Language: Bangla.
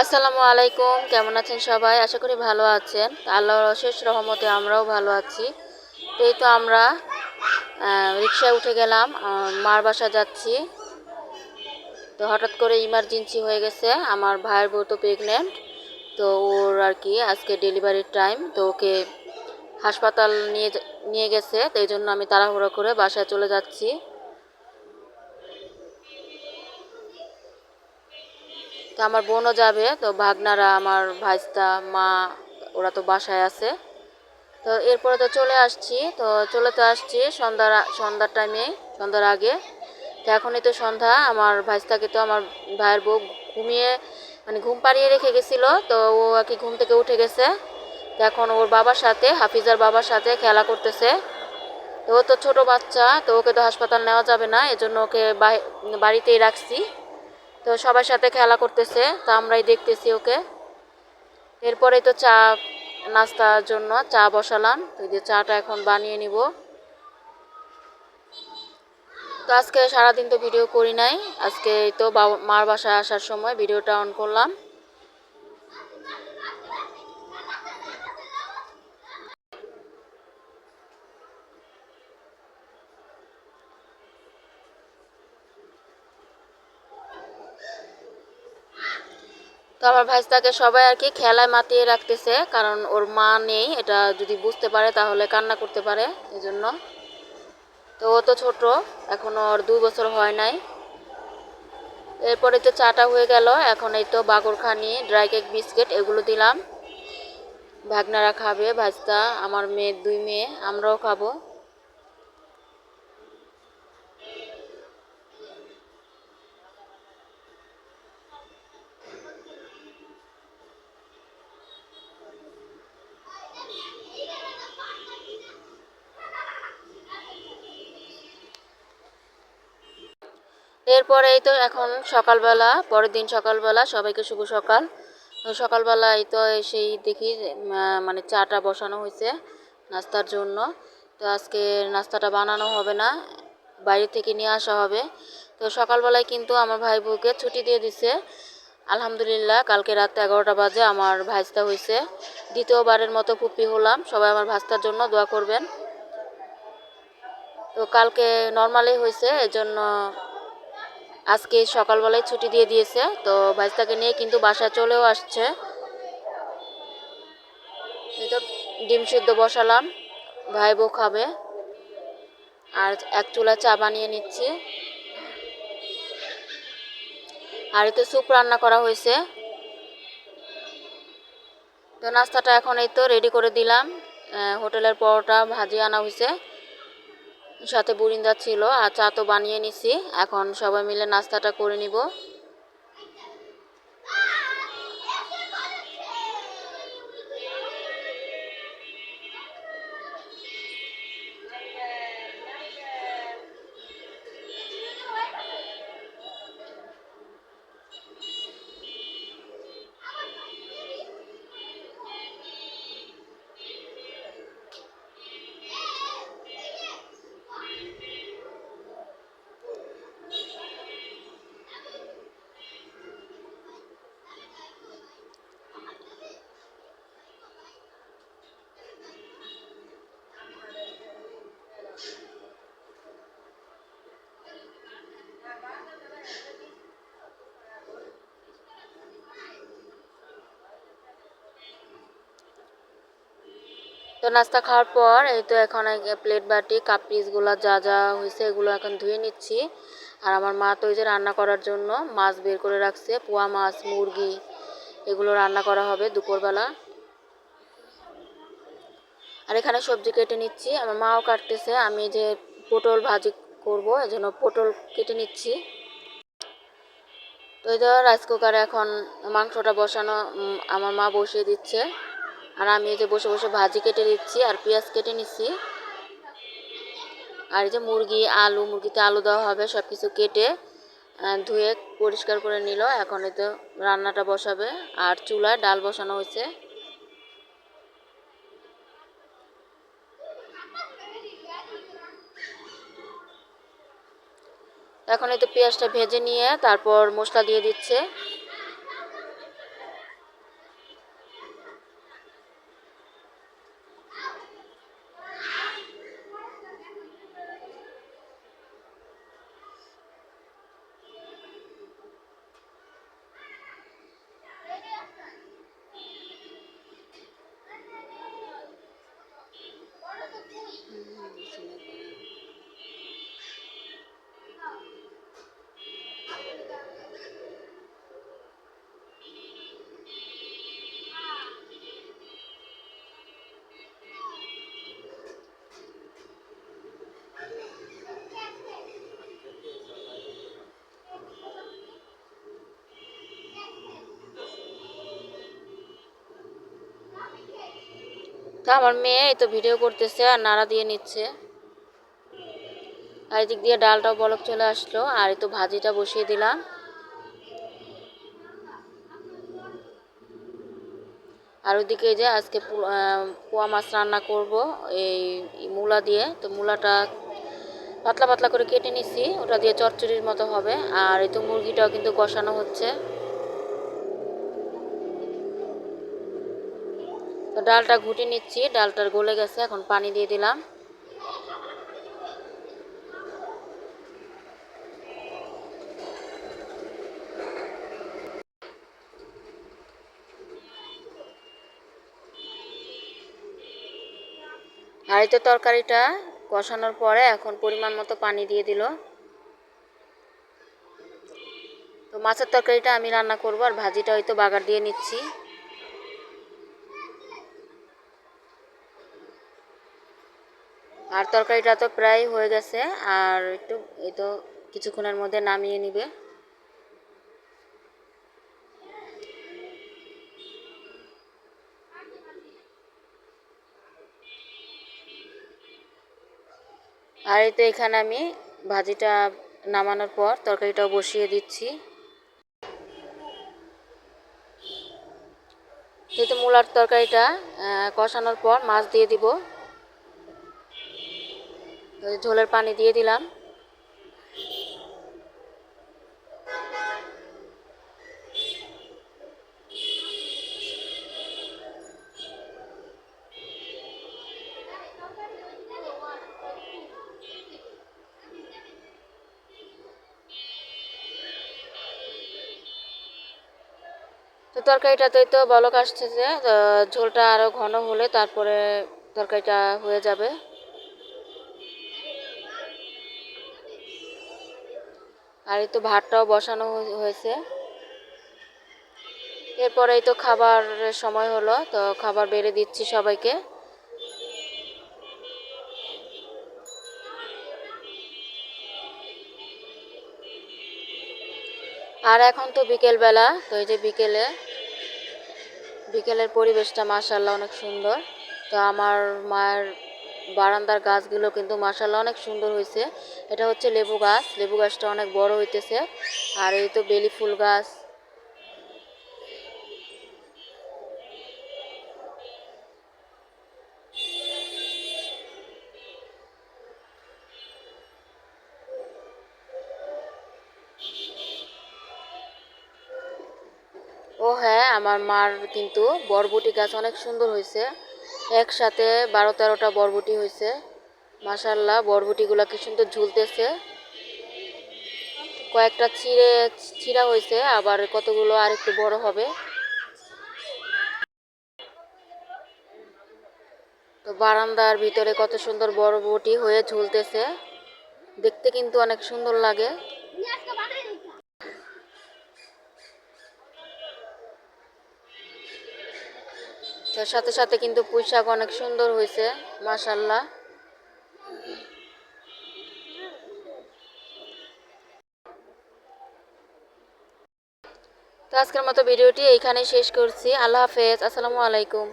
আসসালামু আলাইকুম, কেমন আছেন সবাই? আশা করি ভালো আছেন। আল্লাহর অশেষ রহমতে আমরাও ভালো আছি। তো এই তো আমরা রিকশায় উঠে গেলাম, মার বাসা যাচ্ছি। তো হঠাৎ করে ইমার্জেন্সি হয়ে গেছে, আমার ভাইয়ের বউ তো প্রেগনেন্ট। তো ওর আর কি আজকে ডেলিভারির টাইম, তো ওকে হাসপাতাল নিয়ে গেছে। তো এই জন্য আমি তাড়াহুড়ো করে বাসায় চলে যাচ্ছি। তো আমার বোনও যাবে, তো ভাগনারা, আমার ভাইস্তা, মা, ওরা তো বাসায় আছে। তো এরপরে তো চলে আসছি, তো আসছি সন্ধ্যার টাইমে, সন্ধ্যার আগে। তো এখনই তো সন্ধ্যা, আমার ভাইস্তাকে তো আমার ভাইয়ের বউ ঘুমিয়ে মানে ঘুম পাড়িয়ে রেখে গেছিলো, তো ও আর কি ঘুম থেকে উঠে গেছে। তো এখন ওর বাবার সাথে, হাফিজার বাবার সাথে খেলা করতেছে। তো ও তো ছোটো বাচ্চা, তো ওকে তো হাসপাতাল নেওয়া যাবে না, এজন্য ওকে বাড়িতেই রাখছি। তো সবার সাথে খেলা করতেছে, তো আমরাই দেখতেছি ওকে। এরপরে তো নাস্তার জন্য চা বসালাম, তো এই যে চাটা এখন বানিয়ে নিব। তো আজকে সারাদিন তো ভিডিও করি নাই, আজকে তো মার বাসায় আসার সময় ভিডিওটা অন করলাম। তো আমার ভাইস্তাকে সবাই আর কি খেলায় মাতিয়ে রাখতেছে, কারণ ওর মা নেই, এটা যদি বুঝতে পারে তাহলে কান্না করতে পারে, এই জন্য। তো ও তো ছোট, এখনো ওর 2 বছর হয় নাই। এরপরে তো চাটা হয়ে গেল, এখন এই তো বাগরখানি, ড্রাই কেক, বিস্কিট এগুলো দিলাম। ভাগনারা খাবে, ভাইস্তা, আমার মেয়ের 2 মেয়ে, আমরাও খাবো। এরপরে এই তো এখন সকালবেলা, পরের দিন সকালবেলা, সবাইকে শুভ সকাল। সকালবেলা এই তো এসেই দেখি মানে চাটা বসানো হয়েছে নাস্তার জন্য। তো আজকে নাস্তাটা বানানো হবে না, বাইরে থেকে নিয়ে আসা হবে। তো সকালবেলায় কিন্তু আমার ভাই বউকে ছুটি দিয়ে দিছে, আলহামদুলিল্লাহ। কালকে রাত 11টা বাজে আমার ভাইস্তা হয়েছে, দ্বিতীয়বারের মতো ফুপ্পি হলাম। সবাই আমার ভাস্তার জন্য দোয়া করবেন। তো কালকে নর্মালি হয়েছে, এজন্য আজকে সকালবেলায় ছুটি দিয়ে দিয়েছে। তো ভাইস্তাকে নিয়ে কিন্তু বাসায় চলেও আসছে। এই তো ডিম সিদ্ধ বসালাম, ভাই বউ খাবে। আর এক চুলা চা বানিয়ে নিচ্ছি। আর এতে স্যুপ রান্না করা হয়েছে। তো নাস্তাটা এখন এই তো রেডি করে দিলাম। হোটেলের পরোটা ভাজি আনা হয়েছে, সাথে বুরিন্দা ছিল, আর চা তো বানিয়ে নিছি। এখন সবাই মিলে নাস্তাটা করে নিব। তো নাস্তা খাওয়ার পর এই তো এখন প্লেট বাটি কাপ পিসগুলো যা যা হয়েছে এগুলো এখন ধুয়ে নিচ্ছি। আর আমার মা তো ওই যে রান্না করার জন্য মাছ বের করে রাখছে, পোয়া মাছ, মুরগি, এগুলো রান্না করা হবে দুপুরবেলা। আর এখানে সবজি কেটে নিচ্ছি, আমার মাও কাটতেছে। আমি যে পটল ভাজি করব, এজন্য পটল কেটে নিচ্ছি। তো এই তো রাইস কুকারে এখন মাংসটা বসানো, আমার মা বসিয়ে দিচ্ছে। আর আমি এই যে বসে বসে ভাজি কেটে দিচ্ছি আর পেঁয়াজ কেটে নিচ্ছি। আর এই যে মুরগিতে আলু দেওয়া হবে, সব কিছু কেটে ধুয়ে পরিষ্কার করে নিল। এখন এই তো রান্নাটা বসাবে, আর চুলায় ডাল বসানো হয়েছে। এখন এই তো পেঁয়াজটা ভেজে নিয়ে তারপর মশলা দিয়ে দিচ্ছে। তা আমার মেয়ে এই তো ভিডিও করতেছে আর নাড়া দিয়ে নিচ্ছে। আর এদিক দিয়ে ডালটাও বলক চলে আসলো, আর এই তো ভাজিটা বসিয়ে দিলাম। আর ওইদিকে যে আজকে পোয়া মাছ রান্না করব এই মূলা দিয়ে। তো মূলাটা পাতলা পাতলা করে কেটে নিছি, ওটা দিয়ে চচ্চড়ির মতো হবে। আর এই তো মুরগিটাও কিন্তু কষানো হচ্ছে। তো ডালটা ঘুটে নিচ্ছি, ডালটা গলে গেছে, এখন পানি দিয়ে দিলাম। আর এই তো তরকারিটা কষানোর পরে এখন পরিমাণ মতো পানি দিয়ে দিল। তো মাছের তরকারিটা আমি রান্না করব, আর ভাজিটা হয়তো বাগার দিয়ে নিচ্ছি। আর তরকারিটা তো প্রায় হয়ে গেছে, আর একটু এই তো কিছুক্ষণের মধ্যে নামিয়ে নিবে। আর এই তো এখানে আমি ভাজিটা নামানোর পর তরকারিটাও বসিয়ে দিচ্ছি। এই তো মূলার তরকারিটা কষানোর পর মাছ দিয়ে দিব, ঝোলের পানি দিয়ে দিলাম। তো তরকারিটাতে তো বলক আসতেছে, ঝোলটা আরও ঘন হলে তারপরে তরকারিটা হয়ে যাবে। আর এই তো ভাতটাও বসানো হয়েছে। এরপরেই তো খাবারের সময় হলো, তো খাবার বেড়ে দিচ্ছি সবাইকে। আর এখন তো বিকেলবেলা, তো এই যে বিকেলের পরিবেশটা মাশাআল্লাহ অনেক সুন্দর। তো আমার মায়ের বারান্দার গাছগুলো কিন্তু মাশাআল্লাহ অনেক সুন্দর হয়েছে। এটা হচ্ছে লেবু গাছ, লেবু গাছটা অনেক বড় হইতেছে। আর এই তো বেলি ফুল গাছ। ও হ্যাঁ, আমার মার কিন্তু বরবটি গাছ অনেক সুন্দর হয়েছে। একসাথে 12-13টা বরবটি হয়েছে। মাশাআল্লাহ বরবটিগুলো কি সুন্দর ঝুলতেছে। কয়েকটা ছিঁড়া হয়েছে, আবার কতগুলো আর একটু বড় হবে। তো বারান্দার ভিতরে কত সুন্দর বরবটি হয়ে ঝুলতেছে, দেখতে কিন্তু অনেক সুন্দর লাগে। তার সাথে সাথে কিন্তু পুঁইশাক অনেক সুন্দর হয়েছে মাশাআল্লাহ। তো আজকের মতো ভিডিওটি এইখানেই শেষ করছি। আল্লাহ হাফেজ, আসসালামু আলাইকুম।